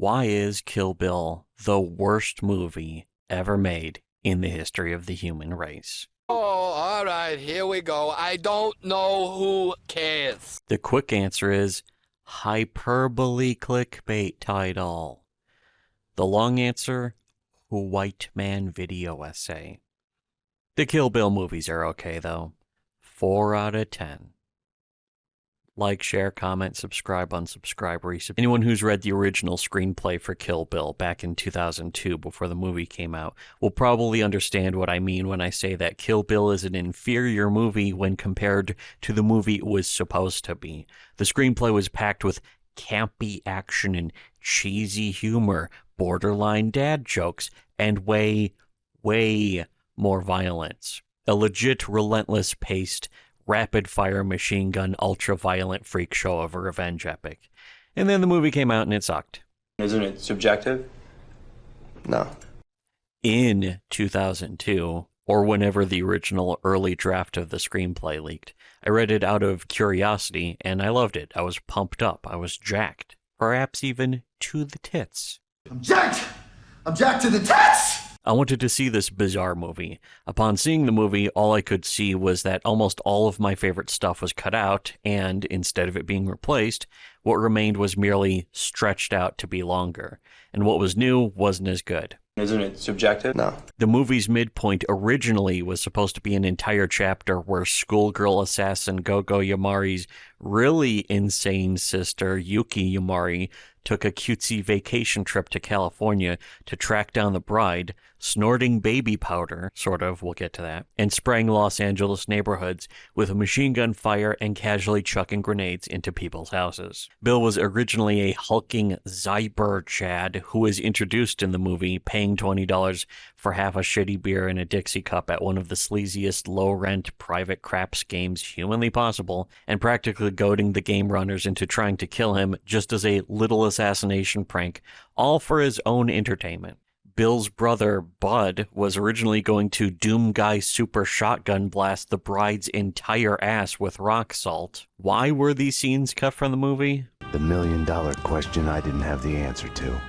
Why is Kill Bill the worst movie ever made in the history of the human race? Oh, all right, here we go. I don't know who cares. The quick answer is hyperbole clickbait title. The long answer, white man video essay. The Kill Bill movies are okay, though. 4 out of 10. Like, share, comment, subscribe, unsubscribe, resub. Anyone who's read the original screenplay for Kill Bill back in 2002 before the movie came out will probably understand what I mean when I say that Kill Bill is an inferior movie when compared to the movie it was supposed to be. The screenplay was packed with campy action and cheesy humor, borderline dad jokes, and way more violence. A legit relentless paced, rapid-fire machine gun ultra-violent freak show of a revenge epic. And then the movie came out and it sucked. Isn't it subjective? No. In 2002, or whenever the original early draft of the screenplay leaked, I read it out of curiosity and I loved it. I was pumped up. I was jacked. Perhaps even to the tits. I'm jacked! I'm jacked to the tits! I wanted to see this bizarre movie. Upon seeing the movie, all I could see was that almost all of my favorite stuff was cut out, and instead of it being replaced, what remained was merely stretched out to be longer. And what was new wasn't as good. Isn't it subjective? No. The movie's midpoint originally was supposed to be an entire chapter where schoolgirl assassin Gogo Yubari's really insane sister, Yuki Yubari, took a cutesy vacation trip to California to track down the bride, snorting baby powder, sort of, we'll get to that, and spraying Los Angeles neighborhoods with machine gun fire and casually chucking grenades into people's houses. Bill was originally a hulking Zyber Chad who was introduced in the movie, paying $20 for half a shitty beer and a Dixie cup at one of the sleaziest low-rent private craps games humanly possible, and practically goading the game runners into trying to kill him just as a little assassination prank, all for his own entertainment. Bill's brother, Bud, was originally going to Doom Guy super shotgun blast the bride's entire ass with rock salt. Why were these scenes cut from the movie? The million-dollar question I didn't have the answer to.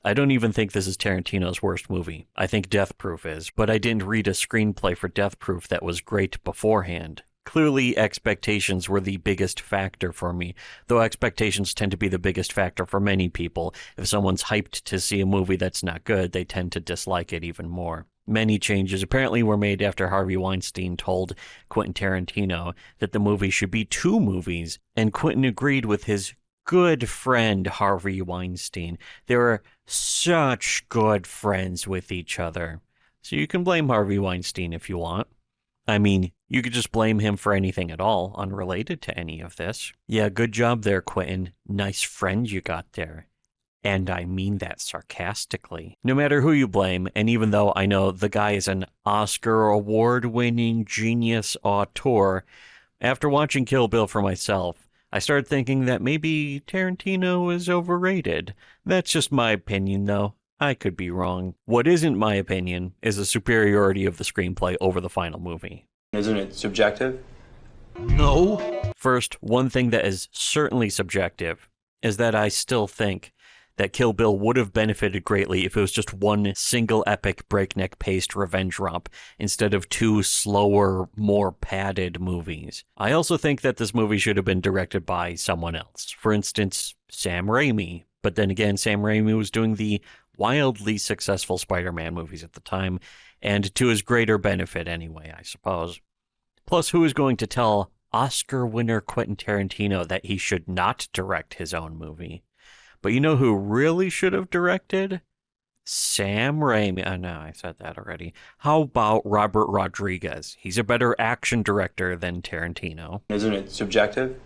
I don't even think this is Tarantino's worst movie. I think Death Proof is, but I didn't read a screenplay for Death Proof that was great beforehand. Clearly, expectations were the biggest factor for me, though expectations tend to be the biggest factor for many people. If someone's hyped to see a movie that's not good, they tend to dislike it even more. Many changes apparently were made after Harvey Weinstein told Quentin Tarantino that the movie should be 2 movies, and Quentin agreed with his good friend Harvey Weinstein. They were such good friends with each other. So you can blame Harvey Weinstein if you want. I mean, you could just blame him for anything at all, unrelated to any of this. Yeah, good job there, Quentin. Nice friend you got there. And I mean that sarcastically. No matter who you blame, and even though I know the guy is an Oscar award-winning genius auteur, after watching Kill Bill for myself, I started thinking that maybe Tarantino is overrated. That's just my opinion, though. I could be wrong. What isn't my opinion is the superiority of the screenplay over the final movie. Isn't it subjective? No. First, one thing that is certainly subjective is that I still think that Kill Bill would have benefited greatly if it was just one single epic breakneck-paced revenge romp instead of 2 slower, more padded movies. I also think that this movie should have been directed by someone else. For instance, Sam Raimi. But then again, Sam Raimi was doing the wildly successful Spider-Man movies at the time, and to his greater benefit anyway, I suppose. Plus, who is going to tell Oscar winner Quentin Tarantino that he should not direct his own movie? But you know who really should have directed? Sam Raimi. Oh, no, I said that already. How about Robert Rodriguez? He's a better action director than Tarantino. Isn't it subjective?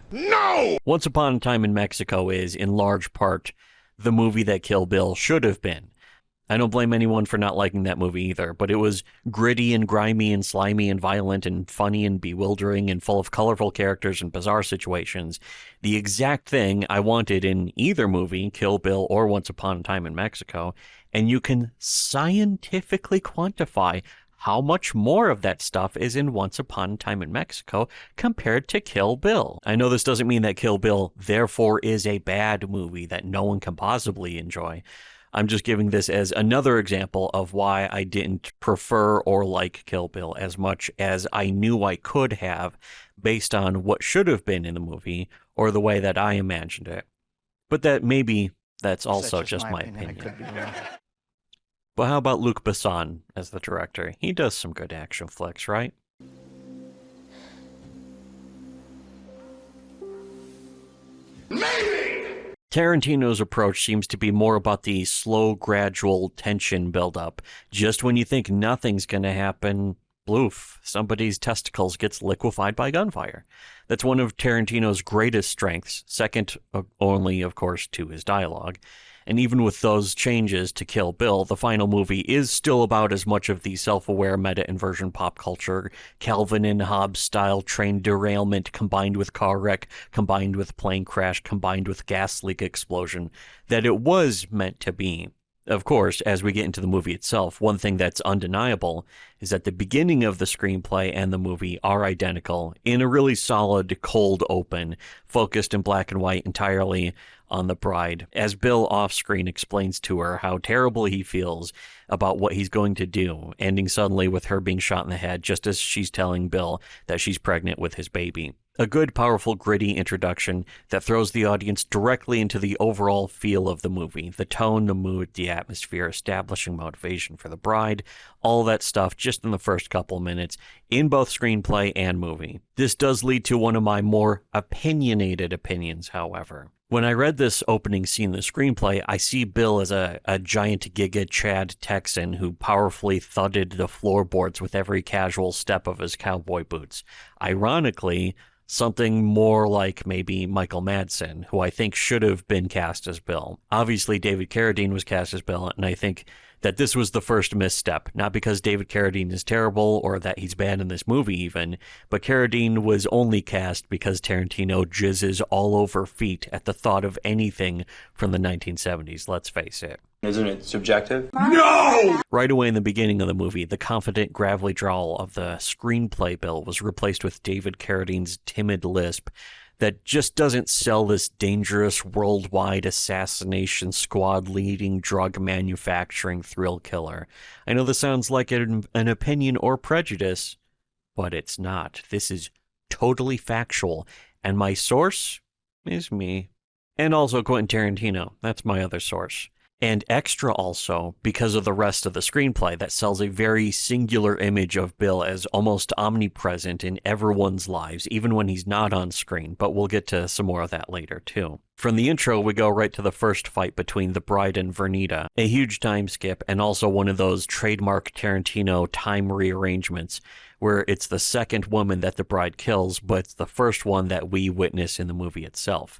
No! Once Upon a Time in Mexico is, in large part, the movie that Kill Bill should have been. I don't blame anyone for not liking that movie either, but it was gritty and grimy and slimy and violent and funny and bewildering and full of colorful characters and bizarre situations. The exact thing I wanted in either movie, Kill Bill or Once Upon a Time in Mexico, and you can scientifically quantify how much more of that stuff is in Once Upon a Time in Mexico compared to Kill Bill. I know this doesn't mean that Kill Bill therefore is a bad movie that no one can possibly enjoy. I'm just giving this as another example of why I didn't prefer or like Kill Bill as much as I knew I could have based on what should have been in the movie or the way that I imagined it. But that's also just my opinion. But how about Luc Besson as the director? He does some good action flicks, right? Maybe! Tarantino's approach seems to be more about the slow, gradual tension buildup. Just when you think nothing's going to happen, bloof, somebody's testicles gets liquefied by gunfire. That's one of Tarantino's greatest strengths, second only, of course, to his dialogue. And even with those changes to Kill Bill, the final movie is still about as much of the self-aware meta-inversion pop culture, Calvin and Hobbes style train derailment combined with car wreck, combined with plane crash, combined with gas leak explosion, that it was meant to be. Of course, as we get into the movie itself, one thing that's undeniable is that the beginning of the screenplay and the movie are identical in a really solid cold open, focused in black and white entirely on the bride, as Bill off-screen explains to her how terrible he feels about what he's going to do, ending suddenly with her being shot in the head just as she's telling Bill that she's pregnant with his baby. A good, powerful, gritty introduction that throws the audience directly into the overall feel of the movie. The tone, the mood, the atmosphere, establishing motivation for the bride, all that stuff just in the first couple minutes in both screenplay and movie. This does lead to one of my more opinionated opinions, however. When I read this opening scene in the screenplay, I see Bill as a giant Giga Chad Texan who powerfully thudded the floorboards with every casual step of his cowboy boots. Ironically, something more like maybe Michael Madsen, who I think should have been cast as Bill. Obviously, David Carradine was cast as Bill, and I think that this was the first misstep, not because David Carradine is terrible or that he's bad in this movie even, but Carradine was only cast because Tarantino jizzes all over feet at the thought of anything from the 1970s, let's face it. Isn't it subjective? No! Right away in the beginning of the movie, the confident, gravelly drawl of the screenplay Bill was replaced with David Carradine's timid lisp that just doesn't sell this dangerous worldwide assassination squad leading drug manufacturing thrill killer. I know this sounds like an opinion or prejudice, but it's not. This is totally factual, and my source is me. And also Quentin Tarantino. That's my other source. And extra also because of the rest of the screenplay that sells a very singular image of Bill as almost omnipresent in everyone's lives, even when he's not on screen, but we'll get to some more of that later too. From the intro, we go right to the first fight between the bride and Vernita, a huge time skip and also one of those trademark Tarantino time rearrangements where it's the second woman that the bride kills, but it's the first one that we witness in the movie itself.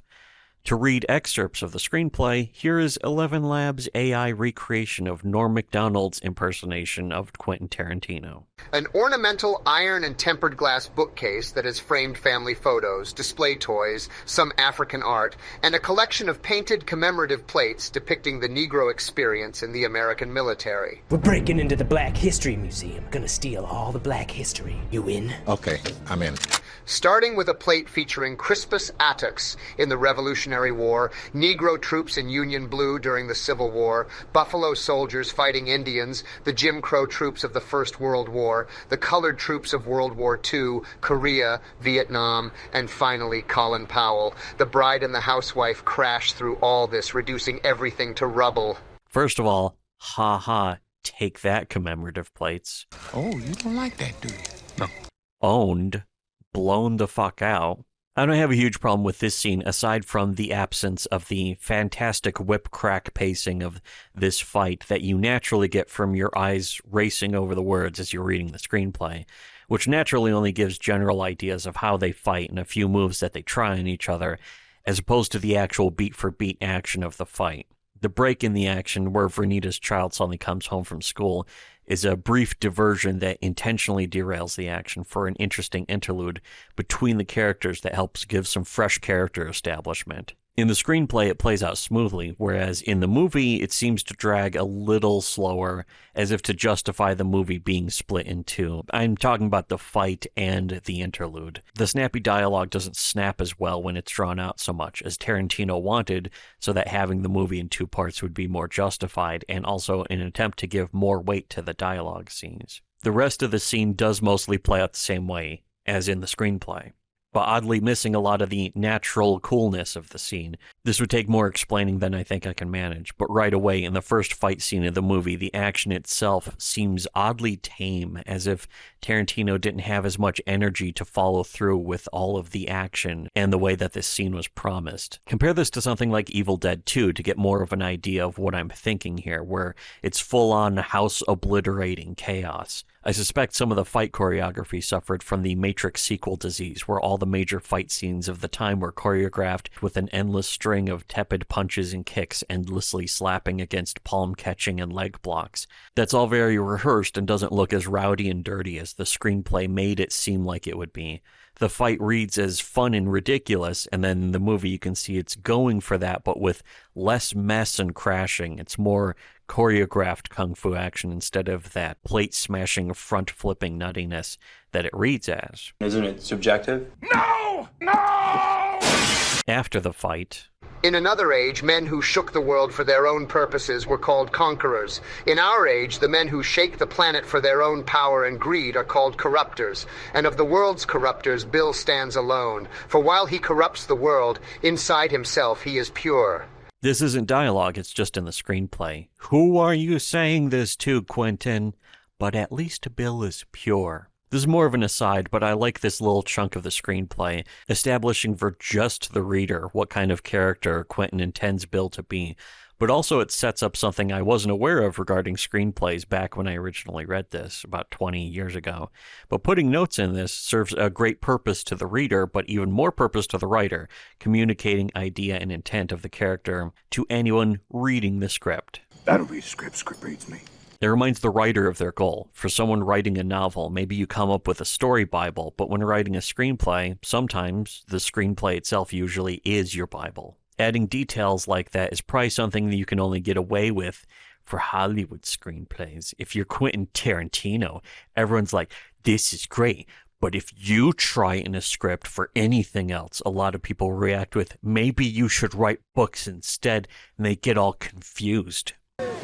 To read excerpts of the screenplay, here is 11 Labs' AI recreation of Norm Macdonald's impersonation of Quentin Tarantino. An ornamental iron and tempered glass bookcase that has framed family photos, display toys, some African art, and a collection of painted commemorative plates depicting the Negro experience in the American military. We're breaking into the Black History Museum. Gonna steal all the Black history. You in? Okay, I'm in. Starting with a plate featuring Crispus Attucks in the Revolutionary War, Negro troops in Union Blue during the Civil War, Buffalo soldiers fighting Indians, the Jim Crow troops of the First World War, the colored troops of World War II, Korea, Vietnam, and finally Colin Powell. The bride and the housewife crash through all this, reducing everything to rubble. First of all, take that commemorative plates. Oh, you don't like that, do you? No. Owned. Blown the fuck out. I don't have a huge problem with this scene aside from the absence of the fantastic whip crack pacing of this fight that you naturally get from your eyes racing over the words as you're reading the screenplay, which naturally only gives general ideas of how they fight and a few moves that they try on each other, as opposed to the actual beat-for-beat action of the fight. The break in the action where Vernita's child suddenly comes home from school is a brief diversion that intentionally derails the action for an interesting interlude between the characters that helps give some fresh character establishment. In the screenplay, it plays out smoothly, whereas in the movie, it seems to drag a little slower, as if to justify the movie being split in two. I'm talking about the fight and the interlude. The snappy dialogue doesn't snap as well when it's drawn out so much as Tarantino wanted, so that having the movie in two parts would be more justified, and also an attempt to give more weight to the dialogue scenes. The rest of the scene does mostly play out the same way as in the screenplay, but oddly missing a lot of the natural coolness of the scene. This would take more explaining than I think I can manage, but right away in the first fight scene of the movie, the action itself seems oddly tame, as if Tarantino didn't have as much energy to follow through with all of the action and the way that this scene was promised. Compare this to something like Evil Dead 2 to get more of an idea of what I'm thinking here, where it's full-on house-obliterating chaos. I suspect some of the fight choreography suffered from the Matrix sequel disease, where all the major fight scenes of the time were choreographed with an endless string of tepid punches and kicks endlessly slapping against palm catching and leg blocks. That's all very rehearsed and doesn't look as rowdy and dirty as the screenplay made it seem like it would be. The fight reads as fun and ridiculous, and then in the movie you can see it's going for that, but with less mess and crashing. It's more choreographed kung fu action instead of that plate-smashing, front-flipping nuttiness that it reads as. Isn't it subjective? No! No! After the fight, In another age, men who shook the world for their own purposes were called conquerors. In our age, the men who shake the planet for their own power and greed are called corruptors. And of the world's corruptors, Bill stands alone. For while he corrupts the world, inside himself he is pure. this isn't dialogue, it's just in the screenplay. Who are you saying this to, Quentin? But at least Bill is pure. This is more of an aside, but I like this little chunk of the screenplay, establishing for just the reader what kind of character Quentin intends Bill to be. But also it sets up something I wasn't aware of regarding screenplays back when I originally read this, about 20 years ago. But putting notes in this serves a great purpose to the reader, but even more purpose to the writer, communicating idea and intent of the character to anyone reading the script. That'll read script. Script reads me. It reminds the writer of their goal. For someone writing a novel, maybe you come up with a story Bible, but when writing a screenplay, sometimes the screenplay itself usually is your Bible. Adding details like that is probably something that you can only get away with for Hollywood screenplays. If you're Quentin Tarantino, everyone's like, this is great. But if you try in a script for anything else, a lot of people react with, maybe you should write books instead, and they get all confused.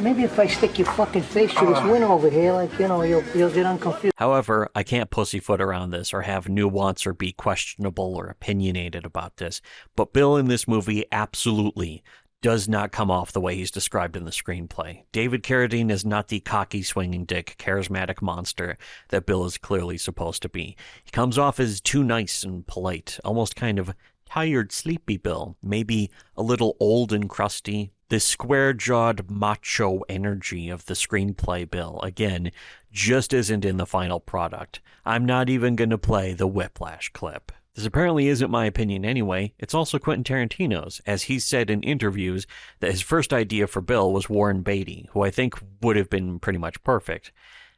Maybe if I stick your fucking face through this window over here, like, you know, you'll get unconfused. However, I can't pussyfoot around this or have nuance or be questionable or opinionated about this, but Bill in this movie absolutely does not come off the way he's described in the screenplay. David Carradine is not the cocky, swinging dick, charismatic monster that Bill is clearly supposed to be. He comes off as too nice and polite, almost kind of tired, sleepy Bill, maybe a little old and crusty. This square-jawed macho energy of the screenplay Bill, again, just isn't in the final product. I'm not even going to play the Whiplash clip. This apparently isn't my opinion anyway. It's also Quentin Tarantino's, as he's said in interviews that his first idea for Bill was Warren Beatty, who I think would have been pretty much perfect.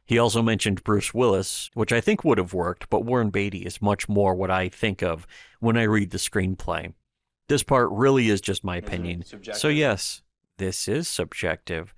He also mentioned Bruce Willis, which I think would have worked, but Warren Beatty is much more what I think of when I read the screenplay. This part really is just my opinion. So yes, this is subjective,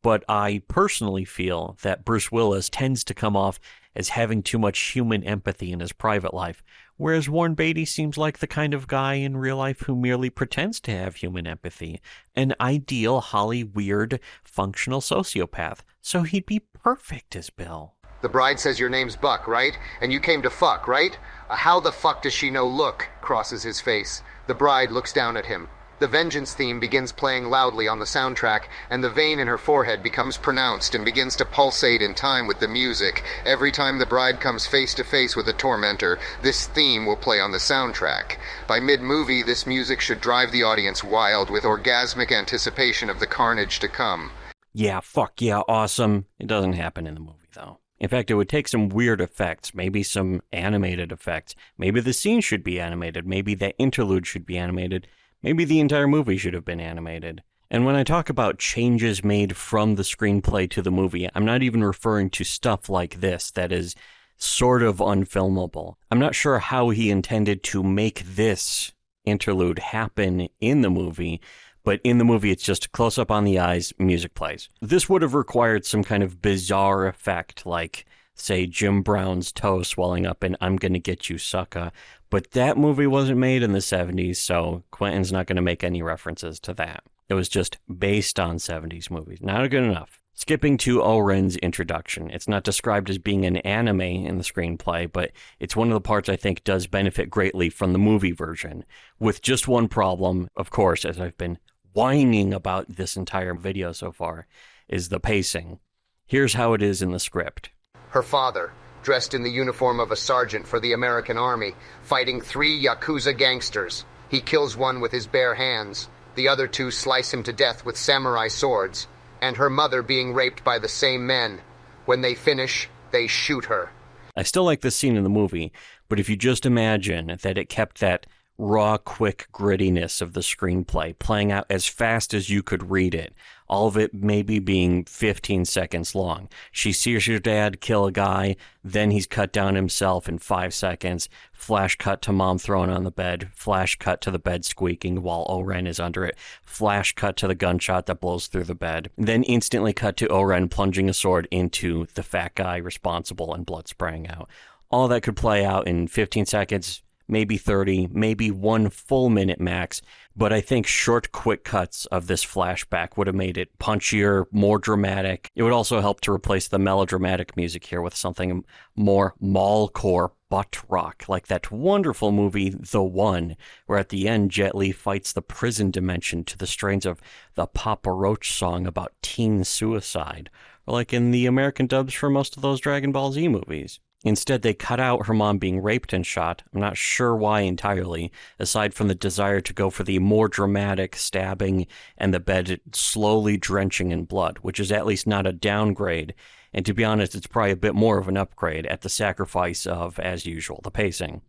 but I personally feel that Bruce Willis tends to come off as having too much human empathy in his private life, whereas Warren Beatty seems like the kind of guy in real life who merely pretends to have human empathy, an ideal, Holly, weird, functional sociopath, so he'd be perfect as Bill. The bride says your name's Buck, right? And you came to fuck, right? How the fuck does she know look? Crosses his face. The bride looks down at him. The Vengeance theme begins playing loudly on the soundtrack, and the vein in her forehead becomes pronounced and begins to pulsate in time with the music. Every time the bride comes face to face with a tormentor, this theme will play on the soundtrack. By mid-movie, this music should drive the audience wild with orgasmic anticipation of the carnage to come. Yeah, fuck yeah, awesome. It doesn't happen in the movie, though. In fact, it would take some weird effects, maybe some animated effects. Maybe the scene should be animated. Maybe that interlude should be animated. Maybe the entire movie should have been animated. And when I talk about changes made from the screenplay to the movie, I'm not even referring to stuff like this that is sort of unfilmable. I'm not sure how he intended to make this interlude happen in the movie, but in the movie it's just close up on the eyes, music plays. This would have required some kind of bizarre effect, like, say, Jim Brown's toe swelling up in I'm Gonna Get You, Sucka, but that movie wasn't made in the 70s, so Quentin's not going to make any references to that. It was just based on 70s movies. Not good enough. Skipping to O-Ren's introduction. It's not described as being an anime in the screenplay, but it's one of the parts I think does benefit greatly from the movie version. With just one problem, of course, as I've been whining about this entire video so far, is the pacing. Here's how it is in the script. Her father, dressed in the uniform of a sergeant for the American Army, fighting 3 Yakuza gangsters. He kills one with his bare hands. The other 2 slice him to death with samurai swords. And her mother being raped by the same men. When they finish, they shoot her. I still like this scene in the movie, but if you just imagine that it kept that raw, quick grittiness of the screenplay playing out as fast as you could read it, all of it maybe being 15 seconds long. She sees her dad kill a guy, then he's cut down himself in 5 seconds, flash cut to mom thrown on the bed, flash cut to the bed squeaking while O-Ren is under it, flash cut to the gunshot that blows through the bed, then instantly cut to O-Ren plunging a sword into the fat guy responsible and blood spraying out. All that could play out in 15 seconds, maybe 30, maybe 1 full minute max, but I think short, quick cuts of this flashback would have made it punchier, more dramatic. It would also help to replace the melodramatic music here with something more mallcore butt rock, like that wonderful movie, The One, where at the end Jet Li fights the prison dimension to the strains of the Papa Roach song about teen suicide, or like in the American dubs for most of those Dragon Ball Z movies. Instead, they cut out her mom being raped and shot. I'm not sure why entirely, aside from the desire to go for the more dramatic stabbing and the bed slowly drenching in blood, which is at least not a downgrade. And to be honest, it's probably a bit more of an upgrade at the sacrifice of, as usual, the pacing.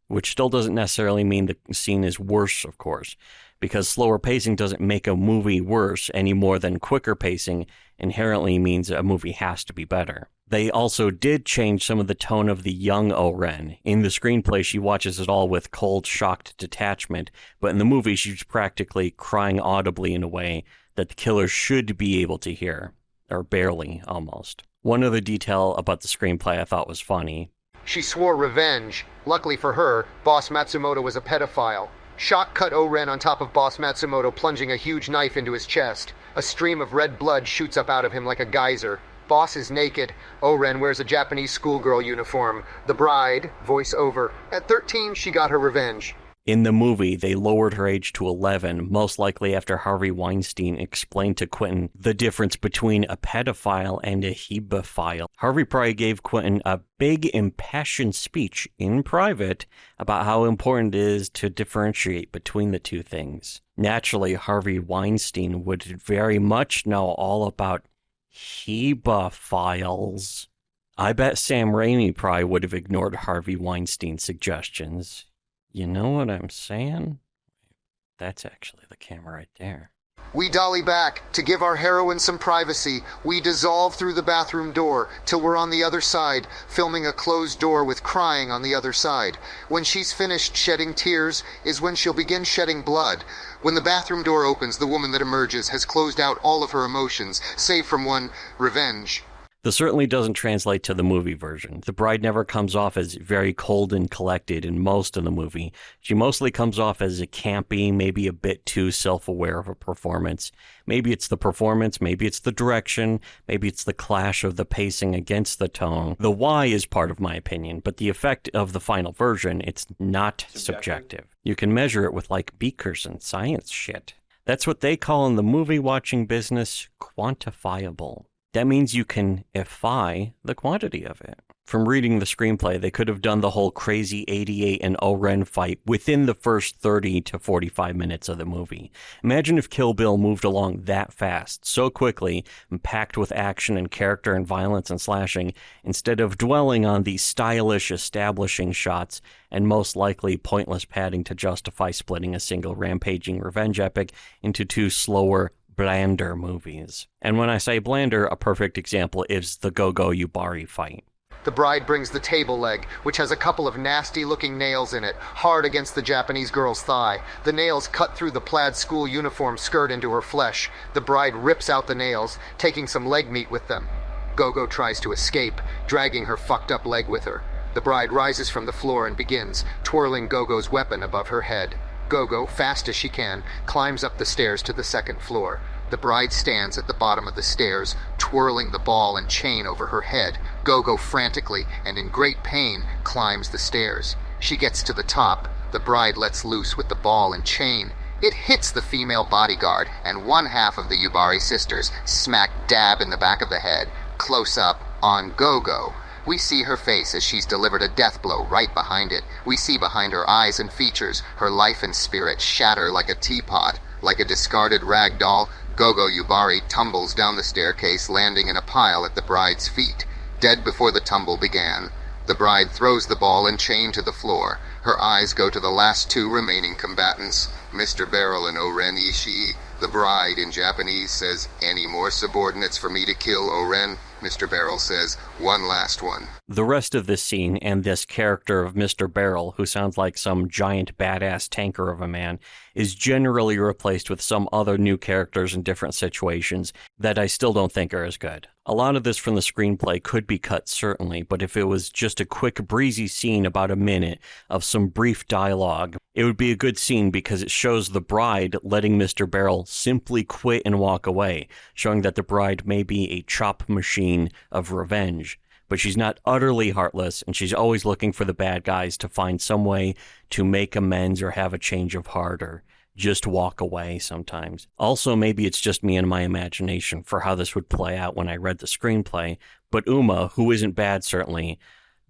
Which still doesn't necessarily mean the scene is worse, of course, because slower pacing doesn't make a movie worse any more than quicker pacing inherently means a movie has to be better. They also did change some of the tone of the young O-Ren. In the screenplay, she watches it all with cold, shocked detachment, but in the movie, she's practically crying audibly in a way that the killer should be able to hear, or barely, almost. One other detail about the screenplay I thought was funny. She swore revenge. Luckily for her, Boss Matsumoto was a pedophile. Shock cut O-Ren on top of Boss Matsumoto plunging a huge knife into his chest. A stream of red blood shoots up out of him like a geyser. Boss is naked. O-Ren wears a Japanese schoolgirl uniform. The bride, voice over. At 13, she got her revenge. In the movie, they lowered her age to 11, most likely after Harvey Weinstein explained to Quentin the difference between a pedophile and a hebephile. Harvey probably gave Quentin a big impassioned speech in private about how important it is to differentiate between the two things. Naturally, Harvey Weinstein would very much know all about hebephiles. I bet Sam Raimi probably would have ignored Harvey Weinstein's suggestions. You know what I'm saying? That's actually the camera right there. We dolly back. To give our heroine some privacy, we dissolve through the bathroom door till we're on the other side, filming a closed door with crying on the other side. When she's finished shedding tears is when she'll begin shedding blood. When the bathroom door opens, the woman that emerges has closed out all of her emotions, save from one, revenge. This certainly doesn't translate to the movie version. The bride never comes off as very cold and collected in most of the movie. She mostly comes off as a campy, maybe a bit too self-aware of a performance. Maybe it's the performance, maybe it's the direction, maybe it's the clash of the pacing against the tone. The why is part of my opinion, but the effect of the final version, it's not subjective. You can measure it with like beakers and science shit. That's what they call in the movie watching business quantifiable. That means you can ify the quantity of it. From reading the screenplay, they could have done the whole crazy 88 and O-Ren fight within the first 30 to 45 minutes of the movie. Imagine if Kill Bill moved along that fast, so quickly, and packed with action and character and violence and slashing, instead of dwelling on the stylish establishing shots and most likely pointless padding to justify splitting a single rampaging revenge epic into 2 slower, blander movies. And when I say blander, a perfect example is the Gogo Yubari fight. The bride brings the table leg, which has a couple of nasty-looking nails in it, hard against the Japanese girl's thigh. The nails cut through the plaid school uniform skirt into her flesh. The bride rips out the nails, taking some leg meat with them. Gogo tries to escape, dragging her fucked-up leg with her. The bride rises from the floor and begins, twirling Gogo's weapon above her head. Gogo, fast as she can, climbs up the stairs to the second floor. The bride stands at the bottom of the stairs, twirling the ball and chain over her head. Gogo frantically and in great pain climbs the stairs. She gets to the top. The bride lets loose with the ball and chain. It hits the female bodyguard, and one half of the Yubari sisters smack dab in the back of the head. Close up on Gogo. We see her face as she's delivered a death blow right behind it. We see behind her eyes and features her life and spirit shatter like a teapot. Like a discarded rag doll, Gogo Yubari tumbles down the staircase, landing in a pile at the bride's feet. Dead before the tumble began. The bride throws the ball and chain to the floor. Her eyes go to the last two remaining combatants, Mr. Beryl and O-Ren Ishii. The bride, in Japanese, says, "Any more subordinates for me to kill, O-Ren?" Mr. Beryl says, "One last one." The rest of this scene and this character of Mr. Beryl, who sounds like some giant badass tanker of a man, is generally replaced with some other new characters in different situations that I still don't think are as good. A lot of this from the screenplay could be cut, certainly, but if it was just a quick, breezy scene about a minute of some brief dialogue, it would be a good scene because it shows the bride letting Mr. Beryl simply quit and walk away, showing that the bride may be a chop machine of revenge. But she's not utterly heartless, and she's always looking for the bad guys to find some way to make amends or have a change of heart or just walk away sometimes. Also, maybe it's just me and my imagination for how this would play out when I read the screenplay, but Uma, who isn't bad certainly,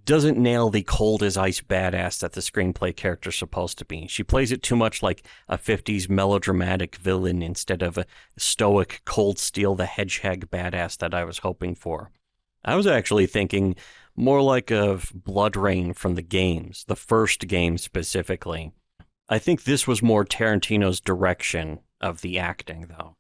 doesn't nail the cold-as-ice badass that the screenplay character's supposed to be. She plays it too much like a 50s melodramatic villain instead of a stoic, cold steel the hedgehog badass that I was hoping for. I was actually thinking more like of Blood Rain from the games, the first game specifically. I think this was more Tarantino's direction of the acting, though.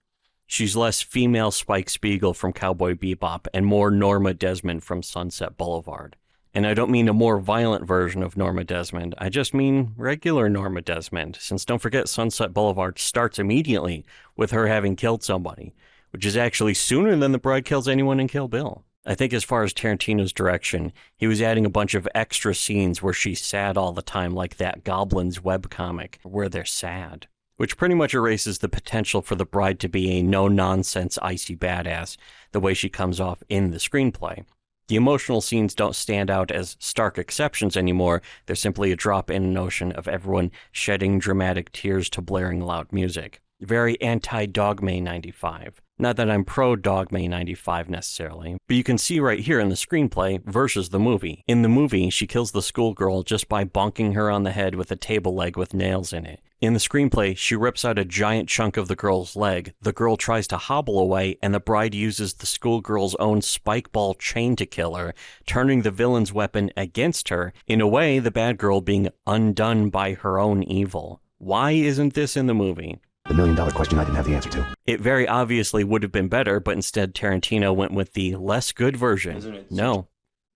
She's less female Spike Spiegel from Cowboy Bebop and more Norma Desmond from Sunset Boulevard. And I don't mean a more violent version of Norma Desmond, I just mean regular Norma Desmond, since don't forget Sunset Boulevard starts immediately with her having killed somebody, which is actually sooner than the bride kills anyone in Kill Bill. I think as far as Tarantino's direction, he was adding a bunch of extra scenes where she's sad all the time, like that Goblins webcomic, where they're sad, which pretty much erases the potential for the bride to be a no-nonsense icy badass the way she comes off in the screenplay. The emotional scenes don't stand out as stark exceptions anymore, they're simply a drop in an ocean of everyone shedding dramatic tears to blaring loud music. Very anti-Dogma 95. Not that I'm pro-Dogma 95 necessarily, but you can see right here in the screenplay versus the movie. In the movie, she kills the schoolgirl just by bonking her on the head with a table leg with nails in it. In the screenplay, she rips out a giant chunk of the girl's leg, the girl tries to hobble away, and the bride uses the schoolgirl's own spike ball chain to kill her, turning the villain's weapon against her, in a way the bad girl being undone by her own evil. Why isn't this in the movie? The million-dollar question I didn't have the answer to. It very obviously would have been better, but instead Tarantino went with the less good version. No,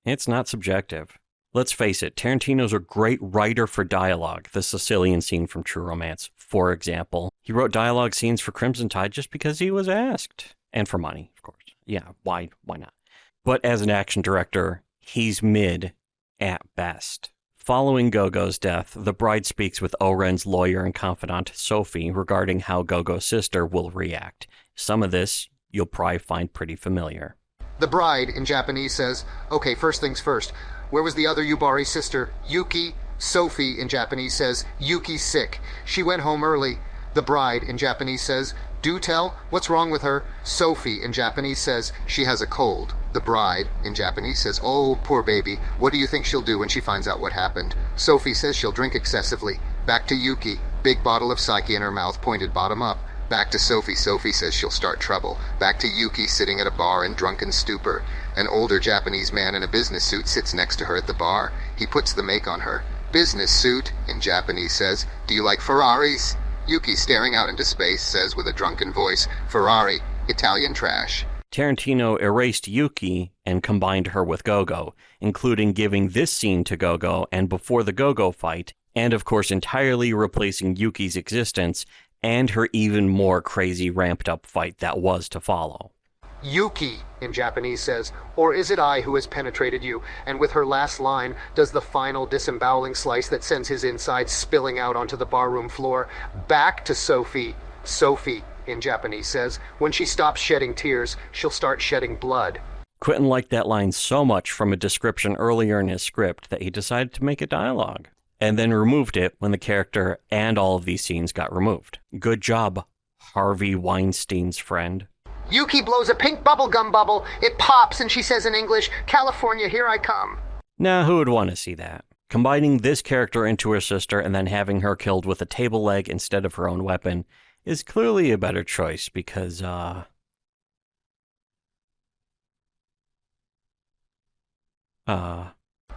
it's not subjective. Let's face it, Tarantino's a great writer for dialogue. The Sicilian scene from True Romance, for example. He wrote dialogue scenes for Crimson Tide just because he was asked. And for money, of course. Yeah, why not? But as an action director, he's mid at best. Following Gogo's death, the bride speaks with O-Ren's lawyer and confidant, Sophie, regarding how Gogo's sister will react. Some of this you'll probably find pretty familiar. The bride, in Japanese, says, "Okay, first things first. Where was the other Yubari sister? Yuki?" Sophie, in Japanese, says, "Yuki's sick. She went home early." The bride, in Japanese, says, "Do tell, what's wrong with her?" Sophie, in Japanese, says, "She has a cold." The bride, in Japanese, says, "Oh, poor baby. What do you think she'll do when she finds out what happened?" Sophie says she'll drink excessively. Back to Yuki. Big bottle of sake in her mouth, pointed bottom up. Back to Sophie. Sophie says she'll start trouble. Back to Yuki, sitting at a bar in drunken stupor. An older Japanese man in a business suit sits next to her at the bar. He puts the make on her. "Business suit," in Japanese, says, "Do you like Ferraris?" Yuki, staring out into space, says with a drunken voice, "Ferrari, Italian trash." Tarantino erased Yuki and combined her with Gogo, including giving this scene to Gogo and before the Gogo fight, and of course entirely replacing Yuki's existence and her even more crazy ramped up fight that was to follow. Yuki, in Japanese, says, "Or is it I who has penetrated you?" And with her last line, does the final disemboweling slice that sends his insides spilling out onto the barroom floor. Back to Sophie. Sophie, in Japanese, says, "When she stops shedding tears, she'll start shedding blood." Quentin liked that line so much from a description earlier in his script that he decided to make it dialogue, and then removed it when the character and all of these scenes got removed. Good job, Harvey Weinstein's friend. Yuki blows a pink bubblegum bubble. It pops and she says in English, "California, here I come." Now, who would want to see that? Combining this character into her sister and then having her killed with a table leg instead of her own weapon is clearly a better choice because,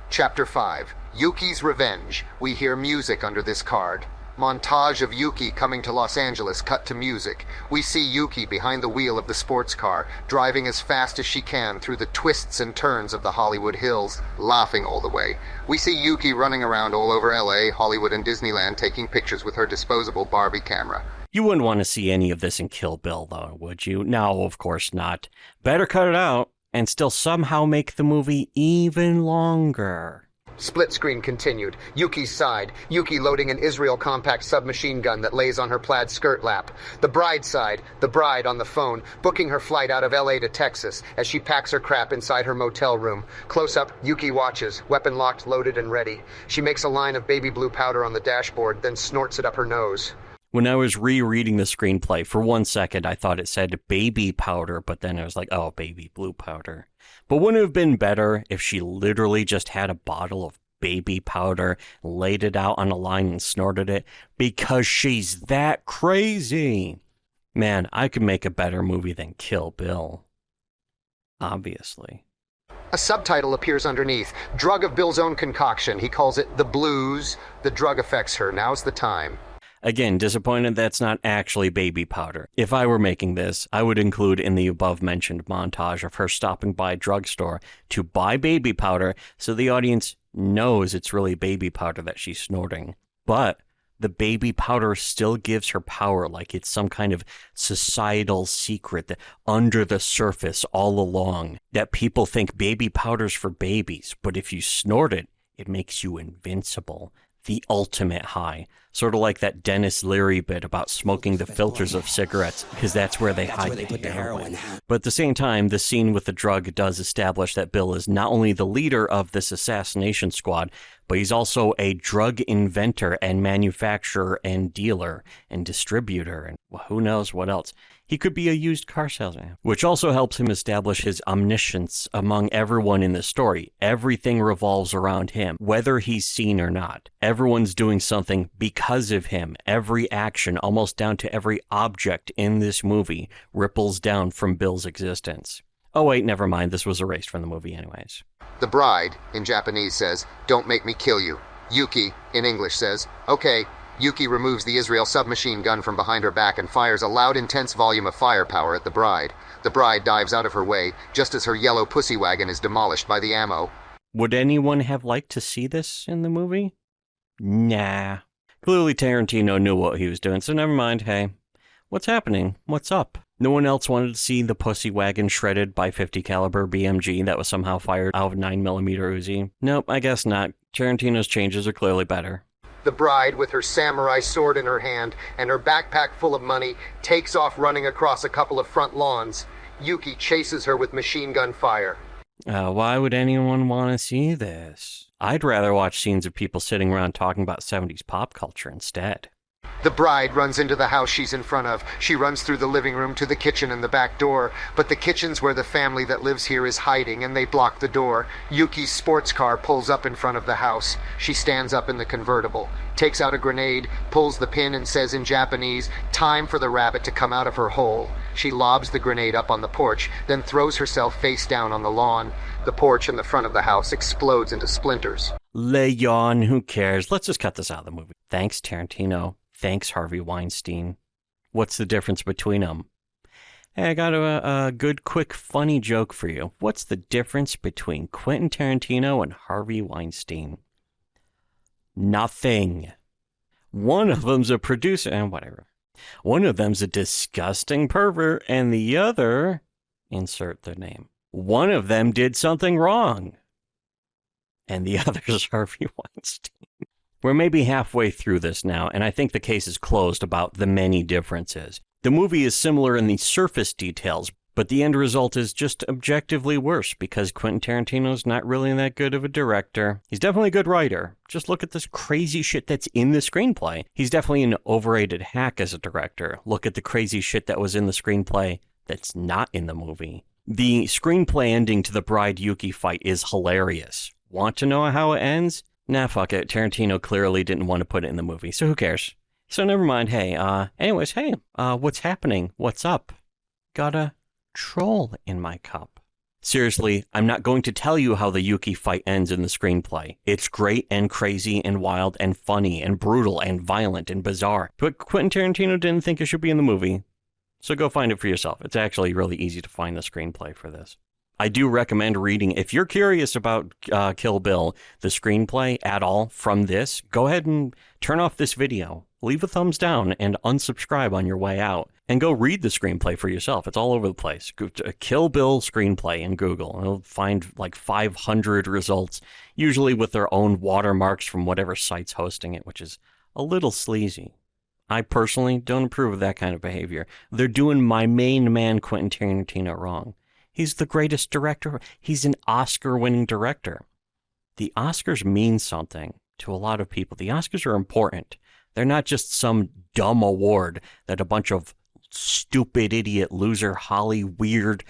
Chapter 5. Yuki's Revenge. We hear music under this card. Montage of Yuki coming to Los Angeles cut to music. We see Yuki behind the wheel of the sports car, driving as fast as she can through the twists and turns of the Hollywood Hills, laughing all the way. We see Yuki running around all over LA, Hollywood, and Disneyland taking pictures with her disposable Barbie camera. You wouldn't want to see any of this in Kill Bill, though, would you? No, of course not. Better cut it out and still somehow make the movie even longer. Split screen continued. Yuki's side. Yuki loading an Israel compact submachine gun that lays on her plaid skirt lap. The bride's side. The bride on the phone, booking her flight out of LA to Texas as she packs her crap inside her motel room. Close up, Yuki watches, weapon locked, loaded, and ready. She makes a line of baby blue powder on the dashboard, then snorts it up her nose. When I was rereading the screenplay, for 1 second I thought it said baby powder, but then I was like, oh, baby blue powder. But wouldn't it have been better if she literally just had a bottle of baby powder, laid it out on a line and snorted it? Because she's that crazy. Man, I could make a better movie than Kill Bill. Obviously. A subtitle appears underneath. Drug of Bill's own concoction. He calls it The Blues. The drug affects her. Now's the time. Again, disappointed that's not actually baby powder. If I were making this, I would include in the above-mentioned montage of her stopping by a drugstore to buy baby powder so the audience knows it's really baby powder that she's snorting. But the baby powder still gives her power like it's some kind of societal secret that under the surface all along, that people think baby powder's for babies, but if you snort it, it makes you invincible. The ultimate high. Sort of like that Dennis Leary bit about smoking the filters of cigarettes, because that's where they hide the heroin. But at the same time, the scene with the drug does establish that Bill is not only the leader of this assassination squad, but he's also a drug inventor and manufacturer and dealer and distributor and who knows what else. He could be a used car salesman, which also helps him establish his omniscience among everyone in the story. Everything revolves around him, whether he's seen or not. Everyone's doing something because of him. Every action, almost down to every object in this movie, ripples down from Bill's existence. Oh wait, never mind, this was erased from the movie anyways. The bride, in Japanese, says, "Don't make me kill you." Yuki, in English, says, "Okay." Yuki removes the Israel submachine gun from behind her back and fires a loud, intense volume of firepower at the bride. The bride dives out of her way, just as her yellow pussy wagon is demolished by the ammo. Would anyone have liked to see this in the movie? Nah. Clearly Tarantino knew what he was doing, so never mind. Hey, what's happening? What's up? No one else wanted to see the pussy wagon shredded by 50 caliber BMG that was somehow fired out of 9mm Uzi? Nope, I guess not. Tarantino's changes are clearly better. The bride, with her samurai sword in her hand and her backpack full of money, takes off running across a couple of front lawns. Yuki chases her with machine gun fire. Why would anyone want to see this? I'd rather watch scenes of people sitting around talking about 70s pop culture instead. The bride runs into the house she's in front of. She runs through the living room to the kitchen and the back door, but the kitchen's where the family that lives here is hiding, and they block the door. Yuki's sports car pulls up in front of the house. She stands up in the convertible, takes out a grenade, pulls the pin and says in Japanese, "Time for the rabbit to come out of her hole." She lobs the grenade up on the porch, then throws herself face down on the lawn. The porch in the front of the house explodes into splinters. Leon, who cares? Let's just cut this out of the movie. Thanks, Tarantino. Thanks, Harvey Weinstein. What's the difference between them? Hey, I got a good, quick, funny joke for you. What's the difference between Quentin Tarantino and Harvey Weinstein? Nothing. One of them's a producer, and whatever. One of them's a disgusting pervert, and the other, insert their name. One of them did something wrong, and the other's Harvey Weinstein. We're maybe halfway through this now, and I think the case is closed about the many differences. The movie is similar in the surface details, but the end result is just objectively worse because Quentin Tarantino's not really that good of a director. He's definitely a good writer. Just look at this crazy shit that's in the screenplay. He's definitely an overrated hack as a director. Look at the crazy shit that was in the screenplay that's not in the movie. The screenplay ending to the Bride Yuki fight is hilarious. Want to know how it ends? Nah, fuck it. Tarantino clearly didn't want to put it in the movie, so who cares? So never mind. Hey, what's happening? What's up? Got a troll in my cup. Seriously, I'm not going to tell you how the Yuki fight ends in the screenplay. It's great and crazy and wild and funny and brutal and violent and bizarre. But Quentin Tarantino didn't think it should be in the movie. So go find it for yourself. It's actually really easy to find the screenplay for this. I do recommend reading, if you're curious about Kill Bill, the screenplay at all from this, go ahead and turn off this video, leave a thumbs down, and unsubscribe on your way out. And go read the screenplay for yourself. It's all over the place. Go to Kill Bill screenplay in Google. You'll find like 500 results, usually with their own watermarks from whatever site's hosting it, which is a little sleazy. I personally don't approve of that kind of behavior. They're doing my main man, Quentin Tarantino, wrong. He's the greatest director. He's an Oscar-winning director. The Oscars mean something to a lot of people. The Oscars are important. They're not just some dumb award that a bunch of stupid, idiot, loser, Holly queerdos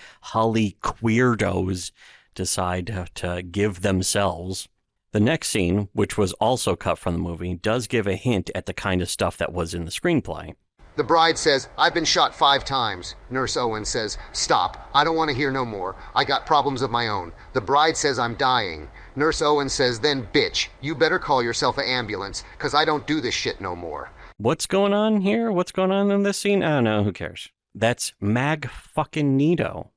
decide to give themselves. The next scene, which was also cut from the movie, does give a hint at the kind of stuff that was in the screenplay. The bride says, "I've been shot 5 times. Nurse Owen says, "Stop. I don't want to hear no more. I got problems of my own." The bride says, "I'm dying." Nurse Owen says, "Then bitch, you better call yourself an ambulance, 'cause I don't do this shit no more." What's going on here? What's going on in this scene? I don't know. Who cares? That's Mag-fucking-Nito.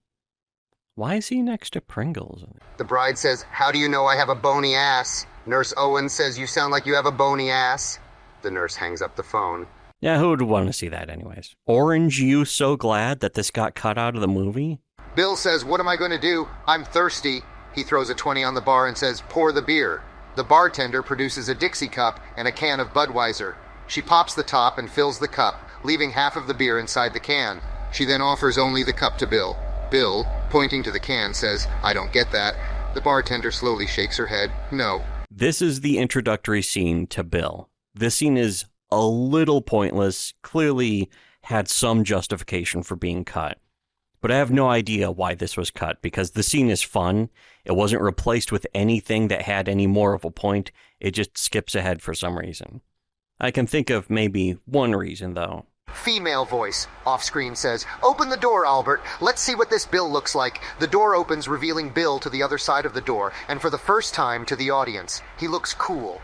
Why is he next to Pringles? The bride says, "How do you know I have a bony ass?" Nurse Owen says, "You sound like you have a bony ass." The nurse hangs up the phone. Yeah, who would want to see that anyways? Orange, you so glad that this got cut out of the movie? Bill says, "What am I going to do? I'm thirsty." He throws a 20 on the bar and says, "Pour the beer." The bartender produces a Dixie cup and a can of Budweiser. She pops the top and fills the cup, leaving half of the beer inside the can. She then offers only the cup to Bill. Bill, pointing to the can, says, "I don't get that." The bartender slowly shakes her head. "No." This is the introductory scene to Bill. This scene is a little pointless, clearly had some justification for being cut. But I have no idea why this was cut, because the scene is fun. It wasn't replaced with anything that had any more of a point. It just skips ahead for some reason. I can think of maybe one reason, though. Female voice, off-screen, says, "Open the door, Albert. Let's see what this Bill looks like." The door opens, revealing Bill to the other side of the door, and for the first time to the audience. He looks cool.